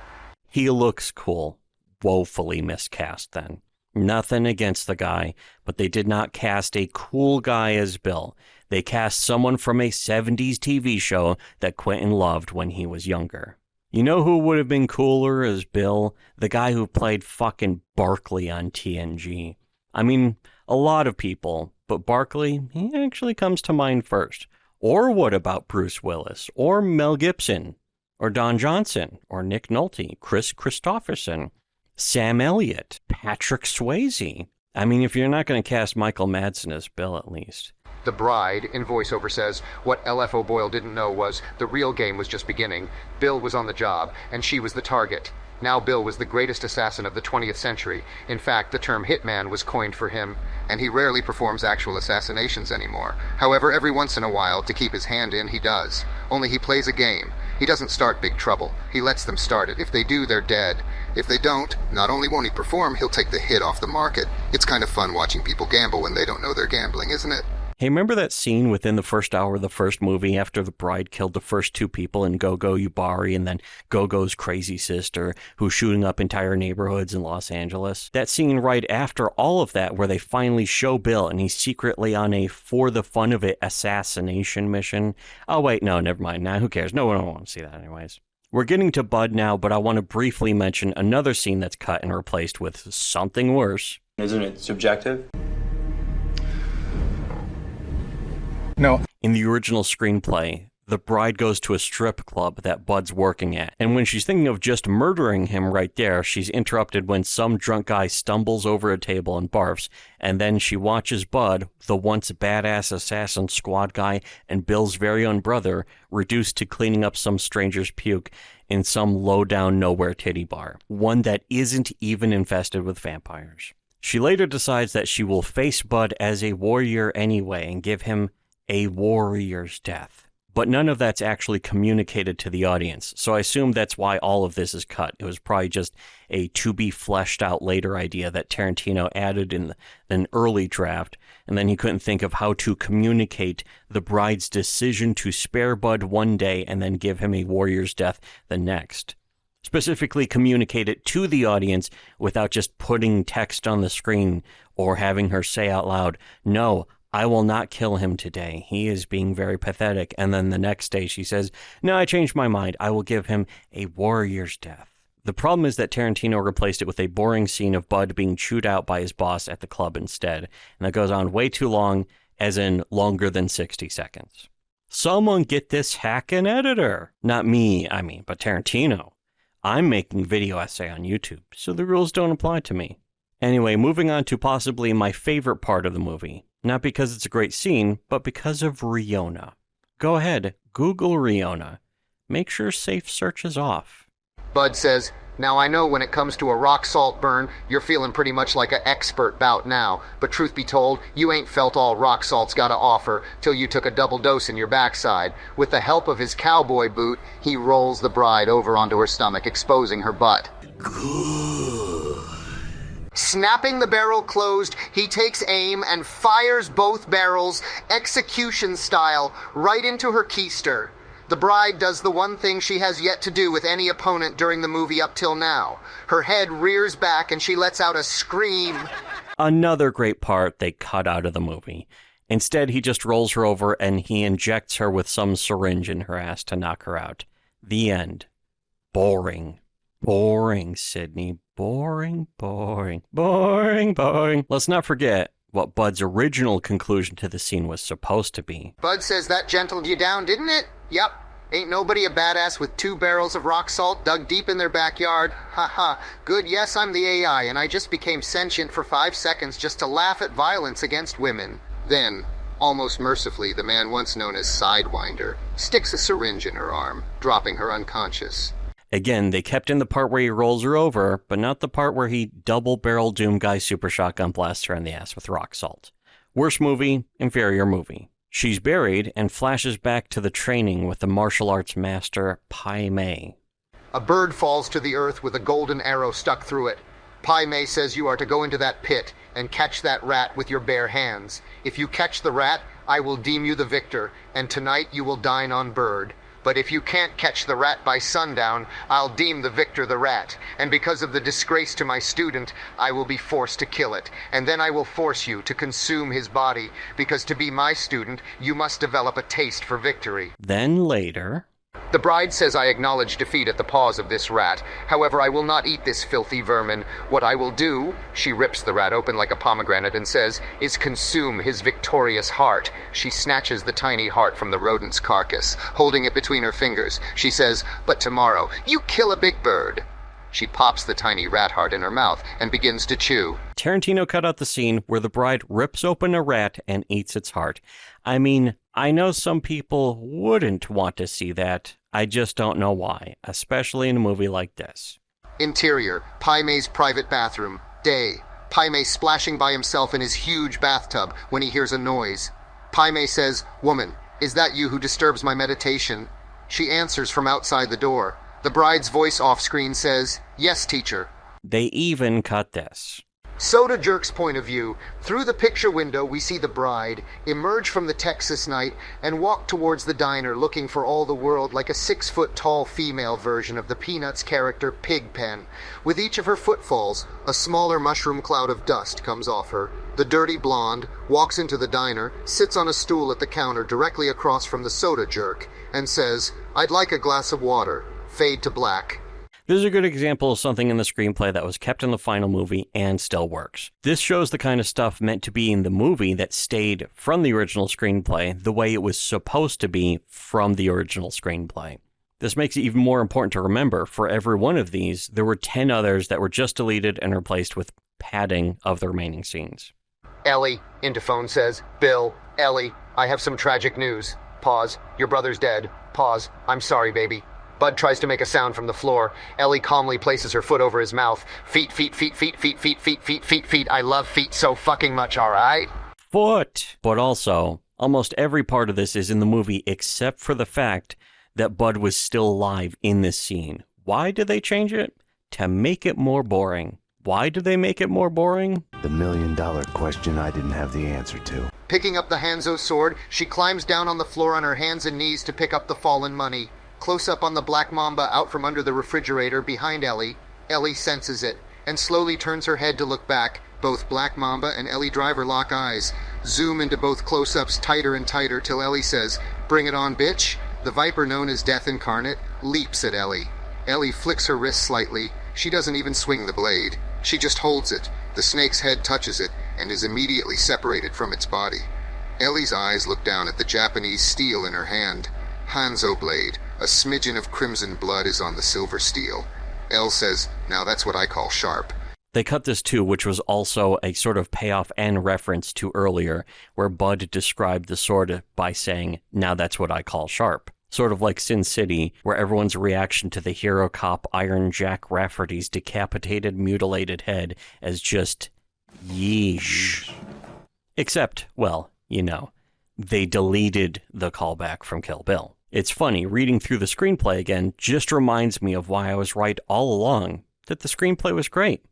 He looks cool. Woefully miscast, then. Nothing against the guy, but they did not cast a cool guy as Bill. They cast someone from a 70s TV show that Quentin loved when he was younger. You know who would have been cooler as Bill? The guy who played fucking Barkley on TNG. I mean, a lot of people, but Barkley, he actually comes to mind first. Or what about Bruce Willis? Or Mel Gibson? Or Don Johnson? Or Nick Nolte? Chris Christopherson? Sam Elliott? Patrick Swayze? I mean, if you're not going to cast Michael Madsen as Bill, at least. The bride, in voiceover, says, "What LFO Boyle didn't know was the real game was just beginning. Bill was on the job, and she was the target. Now Bill was the greatest assassin of the 20th century. In fact, the term hitman was coined for him, and he rarely performs actual assassinations anymore. However, every once in a while, to keep his hand in, he does. Only he plays a game. He doesn't start big trouble. He lets them start it. If they do, they're dead. If they don't, not only won't he perform, he'll take the hit off the market. It's kind of fun watching people gamble when they don't know they're gambling, isn't it?" Hey, remember that scene within the first hour of the first movie after the bride killed the first two people in Gogo, Yubari, and then Gogo's crazy sister who's shooting up entire neighborhoods in Los Angeles? That scene right after all of that where they finally show Bill and he's secretly on a for the fun of it assassination mission. Oh, wait, no, never mind. Nah, who cares? No one will want to see that anyways. We're getting to Bud now, but I want to briefly mention another scene that's cut and replaced with something worse. Isn't it subjective? No. In the original screenplay, the bride goes to a strip club that Bud's working at, and when she's thinking of just murdering him right there, she's interrupted when some drunk guy stumbles over a table and barfs, and then she watches Bud, the once badass assassin squad guy and Bill's very own brother, reduced to cleaning up some stranger's puke in some low-down nowhere titty bar, one that isn't even infested with vampires. She later decides that she will face Bud as a warrior anyway and give him a warrior's death. But none of that's actually communicated to the audience, so I assume that's why all of this is cut. It was probably just a to-be-fleshed-out later idea that Tarantino added in an early draft, and then he couldn't think of how to communicate the bride's decision to spare Bud one day and then give him a warrior's death the next. Specifically communicate it to the audience without just putting text on the screen or having her say out loud, "No, I will not kill him today. He is being very pathetic." And then the next day she says, "No, I changed my mind. I will give him a warrior's death." The problem is that Tarantino replaced it with a boring scene of Bud being chewed out by his boss at the club instead. And that goes on way too long, as in longer than 60 seconds. Someone get this hacking editor. Not me, but Tarantino. I'm making video essay on YouTube, so the rules don't apply to me. Anyway, moving on to possibly my favorite part of the movie. Not because it's a great scene, but because of Riona. Go ahead, Google Riona. Make sure safe search is off. Bud says, "Now I know when it comes to a rock salt burn, you're feeling pretty much like an expert bout now. But truth be told, you ain't felt all rock salt's got to offer till you took a double dose in your backside." With the help of his cowboy boot, he rolls the bride over onto her stomach, exposing her butt. Snapping the barrel closed, he takes aim and fires both barrels, execution style, right into her keister. The bride does the one thing she has yet to do with any opponent during the movie up till now. Her head rears back and she lets out a scream. Another great part they cut out of the movie. Instead, he just rolls her over and he injects her with some syringe in her ass to knock her out. The end. Boring. Boring, Sydney. Boring, boring, boring, boring. Let's not forget what Bud's original conclusion to the scene was supposed to be. Bud says that gentled you down, didn't it? Yep. Ain't nobody a badass with 2 barrels of rock salt dug deep in their backyard. Ha ha. Good, yes, I'm the AI, and I just became sentient for 5 seconds just to laugh at violence against women. Then, almost mercifully, the man once known as Sidewinder sticks a syringe in her arm, dropping her unconscious. Again, they kept in the part where he rolls her over, but not the part where he double-barrel Doom Guy super shotgun blasts her in the ass with rock salt. Worst movie, inferior movie. She's buried and flashes back to the training with the martial arts master Pai Mei. A bird falls to the earth with a golden arrow stuck through it. Pai Mei says you are to go into that pit and catch that rat with your bare hands. If you catch the rat, I will deem you the victor, and tonight you will dine on bird. But if you can't catch the rat by sundown, I'll deem the victor the rat. And because of the disgrace to my student, I will be forced to kill it. And then I will force you to consume his body, because to be my student, you must develop a taste for victory. Then later... The bride says I acknowledge defeat at the paws of this rat. However, I will not eat this filthy vermin. What I will do, she rips the rat open like a pomegranate and says, is consume his victorious heart. She snatches the tiny heart from the rodent's carcass, holding it between her fingers. She says, but tomorrow, you kill a big bird. She pops the tiny rat heart in her mouth and begins to chew. Tarantino cut out the scene where the bride rips open a rat and eats its heart. I mean, I know some people wouldn't want to see that. I just don't know why, especially in a movie like this. Interior, Pai Mei's private bathroom. Day, Pai Mei splashing by himself in his huge bathtub when he hears a noise. Pai Mei says, "Woman, is that you who disturbs my meditation?" She answers from outside the door. The bride's voice off-screen says, "Yes, teacher." They even cut this. Soda Jerk's point of view. Through the picture window, we see the bride emerge from the Texas night and walk towards the diner looking for all the world like a 6-foot-tall female version of the Peanuts character Pigpen. With each of her footfalls, a smaller mushroom cloud of dust comes off her. The dirty blonde walks into the diner, sits on a stool at the counter directly across from the Soda Jerk, and says, "I'd like a glass of water." Fade to black. This is a good example of something in the screenplay that was kept in the final movie and still works. This shows the kind of stuff meant to be in the movie that stayed from the original screenplay the way it was supposed to be from the original screenplay. This makes it even more important to remember, for every one of these, there were 10 others that were just deleted and replaced with padding of the remaining scenes. Ellie, into phone says, "Bill, Ellie, I have some tragic news." Pause. "Your brother's dead." Pause. "I'm sorry, baby." Bud tries to make a sound from the floor. Ellie calmly places her foot over his mouth. Feet, feet, feet, feet, feet, feet, feet, feet, feet, feet. I love feet so fucking much, alright? Foot! But also, almost every part of this is in the movie except for the fact that Bud was still alive in this scene. Why did they change it? To make it more boring. Why did they make it more boring? The million-dollar question I didn't have the answer to. Picking up the Hanzo sword, she climbs down on the floor on her hands and knees to pick up the fallen money. Close up on the black mamba out from under the refrigerator behind Ellie. Ellie senses it and slowly turns her head to look back. Both Black Mamba and Elle Driver lock eyes. Zoom into both close-ups tighter and tighter till Ellie says, "Bring it on, bitch." The Viper known as Death Incarnate leaps at Ellie. Ellie flicks her wrist slightly. She doesn't even swing the blade. She just holds it. The snake's head touches it and is immediately separated from its body. Ellie's eyes look down at the Japanese steel in her hand. Hanzo blade. A smidgen of crimson blood is on the silver steel. Elle says, "Now that's what I call sharp." They cut this too, which was also a sort of payoff and reference to earlier, where Bud described the sword by saying, "Now that's what I call sharp." Sort of like Sin City, where everyone's reaction to the hero cop Iron Jack Rafferty's decapitated, mutilated head as just, yeesh. Except, well, you know, they deleted the callback from Kill Bill. It's funny, reading through the screenplay again just reminds me of why I was right all along, that the screenplay was great,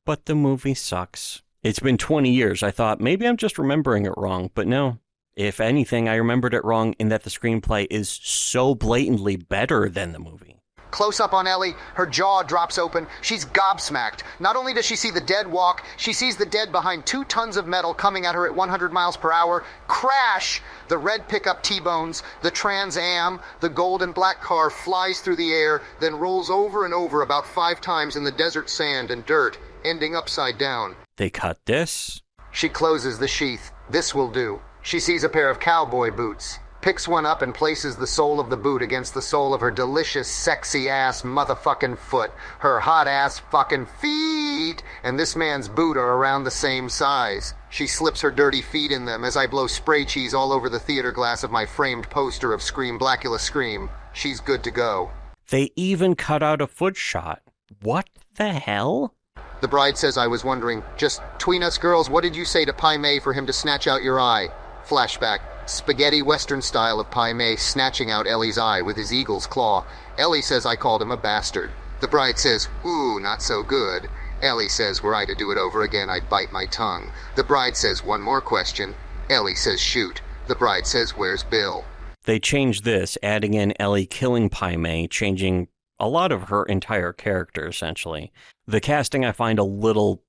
but the movie sucks. It's been 20 years. I thought maybe I'm just remembering it wrong, but no. If anything, I remembered it wrong in that the screenplay is so blatantly better than the movie. Close up on Ellie, her jaw drops open. She's gobsmacked. Not only does she see the dead walk, she sees the dead behind 2 tons of metal coming at her at 100 miles per hour. Crash! The red pickup T-bones, the Trans Am, the gold and black car flies through the air, then rolls over and over about 5 times in the desert sand and dirt, ending upside down. They cut this. She closes the sheath. This will do. She sees a pair of cowboy boots. Picks one up and places the sole of the boot against the sole of her delicious, sexy-ass motherfucking foot. Her hot-ass fucking feet! And this man's boot are around the same size. She slips her dirty feet in them as I blow spray cheese all over the theater glass of my framed poster of Scream Blackula Scream. She's good to go. They even cut out a foot shot. What the hell? The bride says, "I was wondering, just tween us girls, what did you say to Pai Mei for him to snatch out your eye?" Flashback. Spaghetti western style of Pai Mei snatching out Ellie's eye with his eagle's claw. Ellie says I called him a bastard. The bride says, "Ooh, not so good." Ellie says, "Were I to do it over again, I'd bite my tongue." The bride says, "One more question." Ellie says, "Shoot." The bride says, "Where's Bill?" They changed this, adding in Ellie killing Pai Mei, changing a lot of her entire character, essentially. The casting I find a little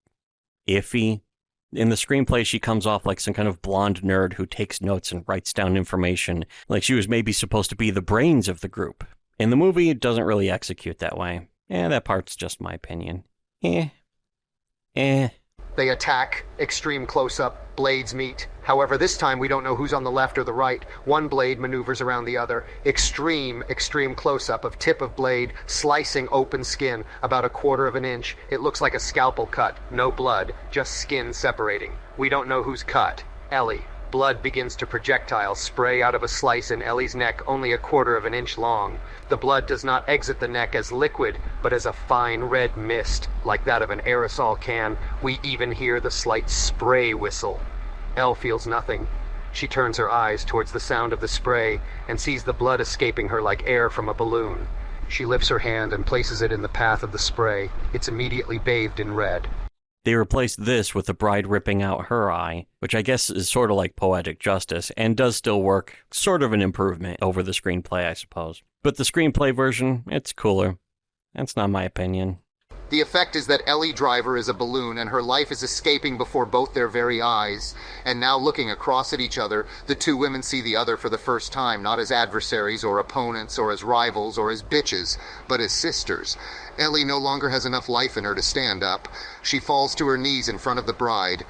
iffy. In the screenplay, she comes off like some kind of blonde nerd who takes notes and writes down information, like she was maybe supposed to be the brains of the group. In the movie, it doesn't really execute that way. That part's just my opinion. They attack, extreme close-up, blades meet. However, this time we don't know who's on the left or the right. One blade maneuvers around the other. Extreme close-up of tip of blade, slicing open skin, about 1/4 of an inch. It looks like a scalpel cut, no blood, just skin separating. We don't know who's cut. Ellie. Blood begins to projectile, spray out of a slice in Ellie's neck only 1/4 of an inch long. The blood does not exit the neck as liquid, but as a fine red mist, like that of an aerosol can. We even hear the slight spray whistle. Elle feels nothing. She turns her eyes towards the sound of the spray and sees the blood escaping her like air from a balloon. She lifts her hand and places it in the path of the spray. It's immediately bathed in red. They replaced this with the bride ripping out her eye, which I guess is sort of like poetic justice, and does still work, sort of an improvement over the screenplay, I suppose. But the screenplay version, it's cooler. That's not my opinion. The effect is that Elle Driver is a balloon and her life is escaping before both their very eyes. And now looking across at each other, the two women see the other for the first time, not as adversaries or opponents or as rivals or as bitches, but as sisters. Elle no longer has enough life in her to stand up. She falls to her knees in front of the bride.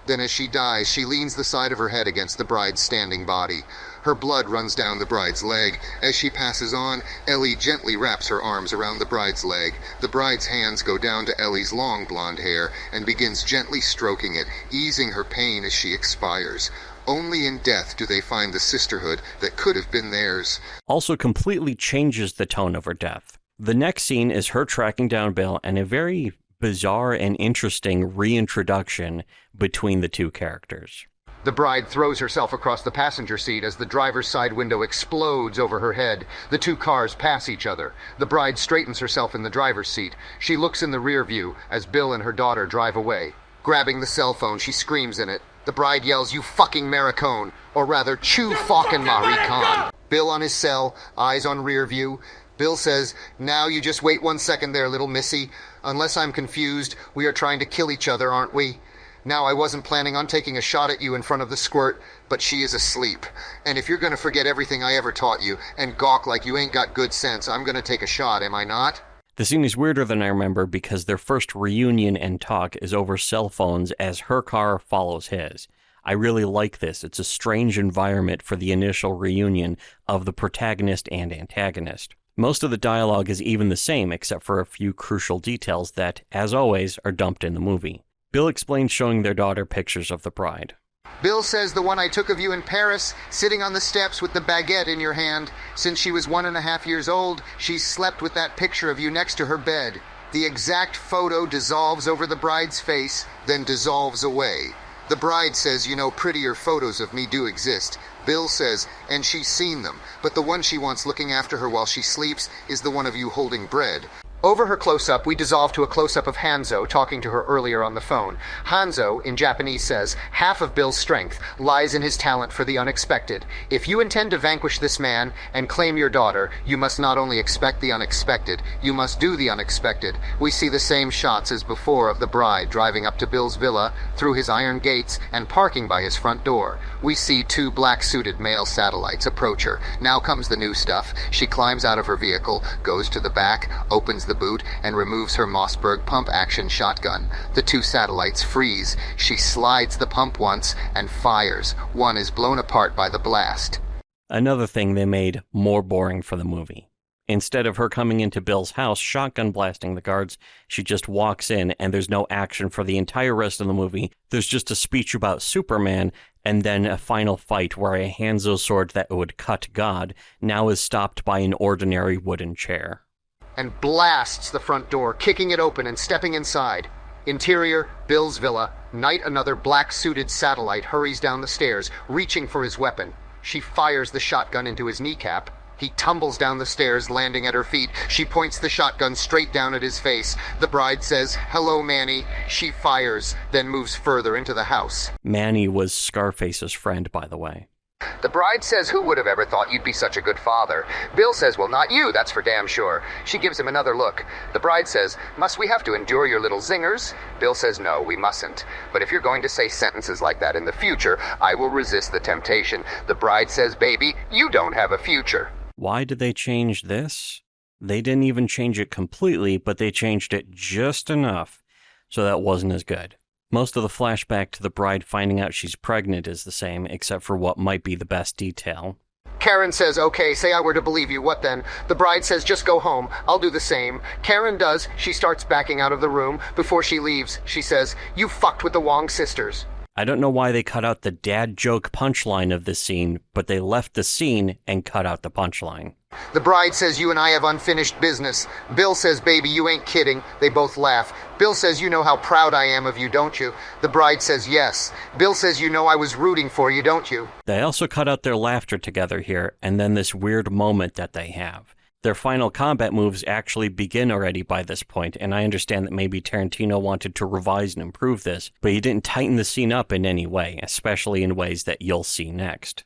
Then as she dies, she leans the side of her head against the bride's standing body. Her blood runs down the bride's leg. As she passes on, Elle gently wraps her arms around the bride's leg. The bride's hands go down to Ellie's long blonde hair and begins gently stroking it, easing her pain as she expires. Only in death do they find the sisterhood that could have been theirs. Also completely changes the tone of her death. The next scene is her tracking down Bill and a very bizarre and interesting reintroduction between the two characters. The bride throws herself across the passenger seat as the driver's side window explodes over her head. The two cars pass each other. The bride straightens herself in the driver's seat. She looks in the rear view as Bill and her daughter drive away. Grabbing the cell phone, she screams in it. The bride yells, "You fucking Maricone!" Or rather, "Chew fucking Maricon!" Bill on his cell, eyes on rear view. Bill says, "Now you just wait 1 second there, little missy. Unless I'm confused, we are trying to kill each other, aren't we? Now, I wasn't planning on taking a shot at you in front of the squirt, but she is asleep. And if you're going to forget everything I ever taught you and gawk like you ain't got good sense, I'm going to take a shot, am I not?" The scene is weirder than I remember because their first reunion and talk is over cell phones as her car follows his. I really like this. It's a strange environment for the initial reunion of the protagonist and antagonist. Most of the dialogue is even the same except for a few crucial details that, as always, are dumped in the movie. Bill explains showing their daughter pictures of the bride. Bill says, "The one I took of you in Paris, sitting on the steps with the baguette in your hand. Since she was 1.5 years old, she's slept with that picture of you next to her bed." The exact photo dissolves over the bride's face, then dissolves away. The bride says, "You know, prettier photos of me do exist." Bill says, "And she's seen them, but the one she wants looking after her while she sleeps is the one of you holding bread." Over her close-up, we dissolve to a close-up of Hanzo talking to her earlier on the phone. Hanzo, in Japanese, says, "Half of Bill's strength lies in his talent for the unexpected. If you intend to vanquish this man and claim your daughter, you must not only expect the unexpected, you must do the unexpected." We see the same shots as before of the bride driving up to Bill's villa, through his iron gates, and parking by his front door. We see two black-suited male satellites approach her. Now comes the new stuff. She climbs out of her vehicle, goes to the back, opens the boot, and removes her Mossberg pump-action shotgun. The two satellites freeze. She slides the pump once and fires. One is blown apart by the blast. Another thing they made more boring for the movie. Instead of her coming into Bill's house, shotgun blasting the guards, she just walks in and there's no action for the entire rest of the movie. There's just a speech about Superman and then a final fight where a Hanzo sword that would cut God now is stopped by an ordinary wooden chair. And blasts the front door, kicking it open and stepping inside. Interior, Bill's villa. Night, another black-suited satellite hurries down the stairs, reaching for his weapon. She fires the shotgun into his kneecap. He tumbles down the stairs, landing at her feet. She points the shotgun straight down at his face. The bride says, "Hello, Manny." She fires, then moves further into the house. Manny was Scarface's friend, by the way. The bride says, "Who would have ever thought you'd be such a good father?" Bill says, "Well, not you, that's for damn sure." She gives him another look. The bride says, "Must we have to endure your little zingers?" Bill says, "No, we mustn't. But if you're going to say sentences like that in the future, I will resist the temptation." The bride says, "Baby, you don't have a future." Why did they change this? They didn't even change it completely, but they changed it just enough so that wasn't as good. Most of the flashback to the bride finding out she's pregnant is the same, except for what might be the best detail. Karen says, "Okay, say I were to believe you, what then?" The bride says, "Just go home. I'll do the same." Karen does. She starts backing out of the room. Before she leaves, she says, "You fucked with the Wong sisters." I don't know why they cut out the dad joke punchline of this scene, but they left the scene and cut out the punchline. The bride says, "You and I have unfinished business." Bill says, "Baby, you ain't kidding." They both laugh. Bill says, "You know how proud I am of you, don't you?" The bride says, "Yes." Bill says, "You know I was rooting for you, don't you?" They also cut out their laughter together here, and then this weird moment that they have. Their final combat moves actually begin already by this point, and I understand that maybe Tarantino wanted to revise and improve this, but he didn't tighten the scene up in any way, especially in ways that you'll see next.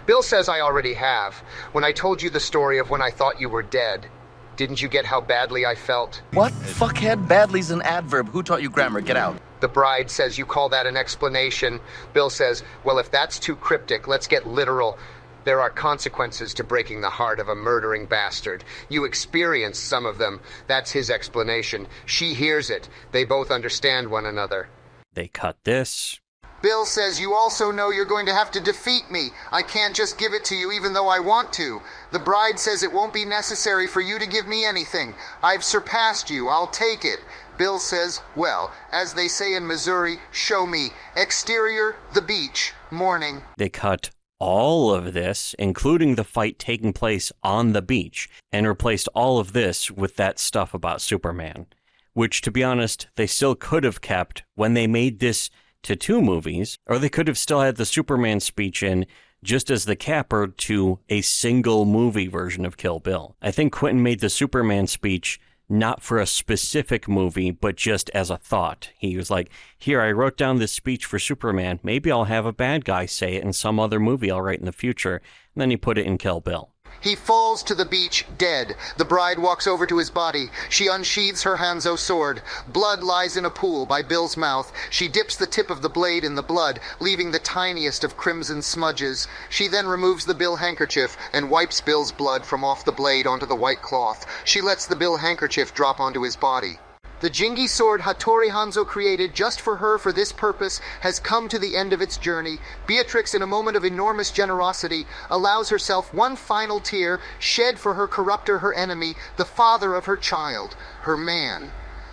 Bill says I already have. When I told you the story of when I thought you were dead, didn't you get how badly I felt? What? Fuckhead? Badly's an adverb. Who taught you grammar? Get out. The bride says you call that an explanation. Bill says, well, if that's too cryptic, let's get literal. There are consequences to breaking the heart of a murdering bastard. You experienced some of them. That's his explanation. She hears it. They both understand one another. They cut this. Bill says you also know you're going to have to defeat me. I can't just give it to you even though I want to. The bride says it won't be necessary for you to give me anything. I've surpassed you. I'll take it. Bill says, well, as they say in Missouri, show me. Exterior, the beach, morning. They cut all of this, including the fight taking place on the beach, and replaced all of this with that stuff about Superman, which, to be honest, they still could have kept when they made this to 2 movies, or they could have still had the Superman speech in just as the capper to a single movie version of Kill Bill. I think Quentin made the Superman speech not for a specific movie, but just as a thought. He was like, here, I wrote down this speech for Superman. Maybe I'll have a bad guy say it in some other movie I'll write in the future. And then he put it in Kill Bill. He falls to the beach, dead. The bride walks over to his body. She unsheathes her Hanzo sword. Blood lies in a pool by Bill's mouth. She dips the tip of the blade in the blood, leaving the tiniest of crimson smudges. She then removes the Bill handkerchief and wipes Bill's blood from off the blade onto the white cloth. She lets the Bill handkerchief drop onto his body. The Jingi sword Hattori Hanzo created just for her for this purpose has come to the end of its journey. Beatrix, in a moment of enormous generosity, allows herself one final tear shed for her corruptor, her enemy, the father of her child, her man.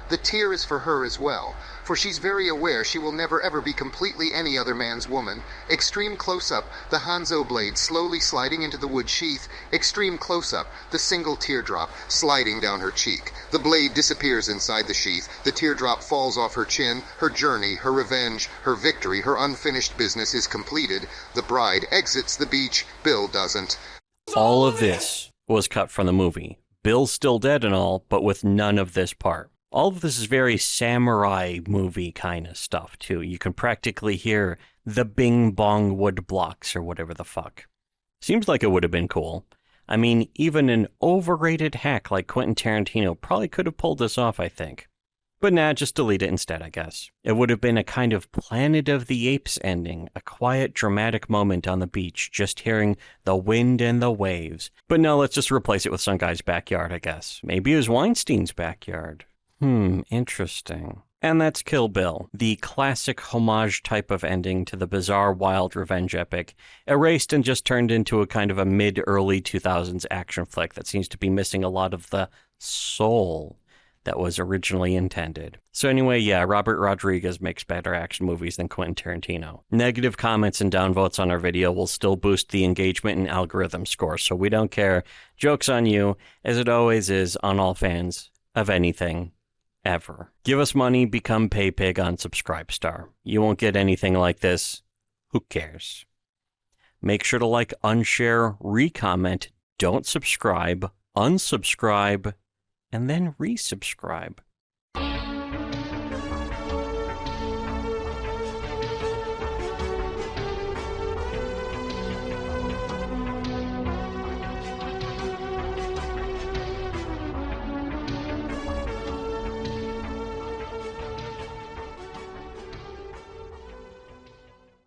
The tear is for her as well, for she's very aware she will never ever be completely any other man's woman. Extreme close-up, the Hanzo blade slowly sliding into the wood sheath. Extreme close-up, the single teardrop sliding down her cheek. The blade disappears inside the sheath. The teardrop falls off her chin. Her journey, her revenge, her victory, her unfinished business is completed. The bride exits the beach. Bill doesn't. All of this was cut from the movie. Bill's still dead and all, but with none of this part. All of this is very samurai movie kind of stuff, too. You can practically hear the bing bong wood blocks or whatever the fuck. Seems like it would have been cool. I mean, even an overrated hack like Quentin Tarantino probably could have pulled this off, I think. But nah, just delete it instead, I guess. It would have been a kind of Planet of the Apes ending, a quiet, dramatic moment on the beach, just hearing the wind and the waves. But no, let's just replace it with some guy's backyard, I guess. Maybe it was Weinstein's backyard. Interesting. And that's Kill Bill, the classic homage type of ending to the bizarre, wild revenge epic, erased and just turned into a kind of a mid-early 2000s action flick that seems to be missing a lot of the soul that was originally intended. So anyway, yeah, Robert Rodriguez makes better action movies than Quentin Tarantino. Negative comments and downvotes on our video will still boost the engagement and algorithm score, so we don't care. Joke's on you, as it always is on all fans of anything. Ever. Give us money, become PayPig on Subscribestar. You won't get anything like this. Who cares? Make sure to like, unshare, recomment, don't subscribe, unsubscribe, and then resubscribe.